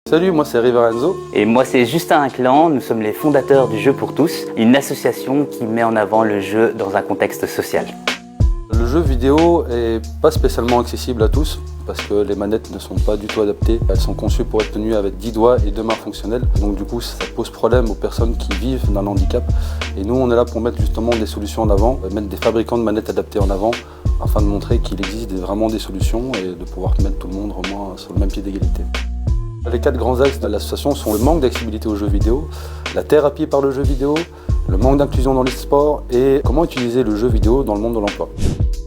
Salut, moi c'est Riverenzo. Et moi c'est Justin Inclan, nous sommes les fondateurs du Jeu pour tous, une association qui met en avant le jeu dans un contexte social. Le jeu vidéo est pas spécialement accessible à tous parce que les manettes ne sont pas du tout adaptées. Elles sont conçues pour être tenues avec 10 doigts et 2 mains fonctionnelles. Donc du coup ça pose problème aux personnes qui vivent d'un handicap. Et nous on est là pour mettre justement des solutions en avant, mettre des fabricants de manettes adaptées en avant afin de montrer qu'il existe vraiment des solutions et de pouvoir mettre tout le monde au moins sur le même pied d'égalité. Les 4 grands axes de l'association sont le manque d'accessibilité aux jeux vidéo, la thérapie par le jeu vidéo, le manque d'inclusion dans les sports et comment utiliser le jeu vidéo dans le monde de l'emploi.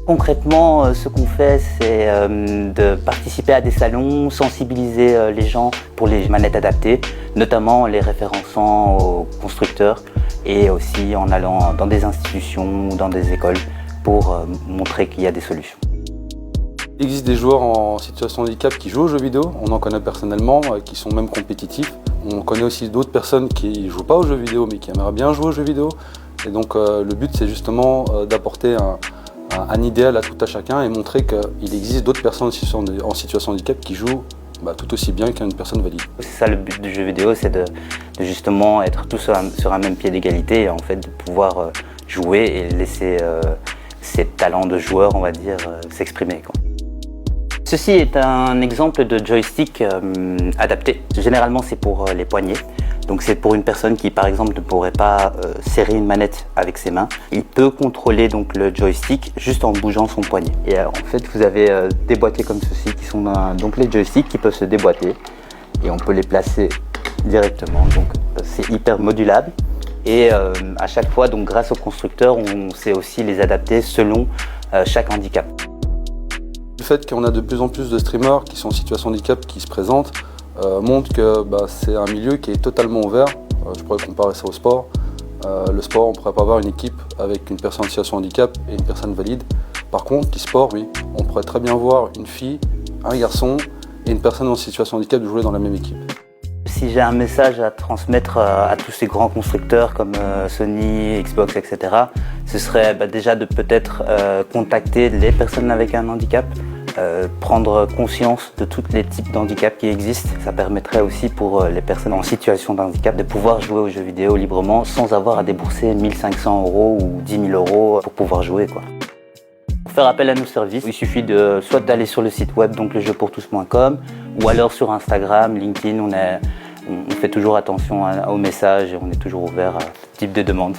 Concrètement, ce qu'on fait, c'est de participer à des salons, sensibiliser les gens pour les manettes adaptées, notamment les référençant aux constructeurs et aussi en allant dans des institutions ou dans des écoles pour montrer qu'il y a des solutions. Il existe des joueurs en situation de handicap qui jouent aux jeux vidéo, on en connaît personnellement, qui sont même compétitifs. On connaît aussi d'autres personnes qui ne jouent pas aux jeux vidéo mais qui aimeraient bien jouer aux jeux vidéo. Et donc le but c'est justement d'apporter un idéal à tout à chacun et montrer qu'il existe d'autres personnes en situation de handicap qui jouent tout aussi bien qu'une personne valide. C'est ça le but du jeu vidéo, c'est de justement être tous sur un même pied d'égalité et en fait de pouvoir jouer et laisser ses talents de joueur, on va dire, s'exprimer. Ceci est un exemple de joystick adapté. Généralement, c'est pour les poignets. Donc c'est pour une personne qui, par exemple, ne pourrait pas serrer une manette avec ses mains. Il peut contrôler donc le joystick juste en bougeant son poignet. Et en fait, vous avez des boîtiers comme ceci qui sont donc les joysticks qui peuvent se déboîter et on peut les placer directement. Donc c'est hyper modulable. Et à chaque fois, donc grâce au constructeur, on sait aussi les adapter selon chaque handicap. Le fait qu'on a de plus en plus de streamers qui sont en situation de handicap qui se présentent montre que c'est un milieu qui est totalement ouvert. Je pourrais comparer ça au sport. Le sport, on ne pourrait pas avoir une équipe avec une personne en situation de handicap et une personne valide. Par contre, l'e-sport, oui, on pourrait très bien voir une fille, un garçon et une personne en situation de handicap jouer dans la même équipe. Si j'ai un message à transmettre à tous ces grands constructeurs comme Sony, Xbox, etc., ce serait déjà de peut-être contacter les personnes avec un handicap, prendre conscience de tous les types d'handicap qui existent. Ça permettrait aussi pour les personnes en situation de handicap de pouvoir jouer aux jeux vidéo librement sans avoir à débourser 1 500 € ou 10 000 € pour pouvoir jouer. Pour faire appel à nos services, il suffit soit d'aller sur le site web, donc lejeupourtous.com, ou alors sur Instagram, LinkedIn, on fait toujours attention aux messages et on est toujours ouvert à ce type de demandes.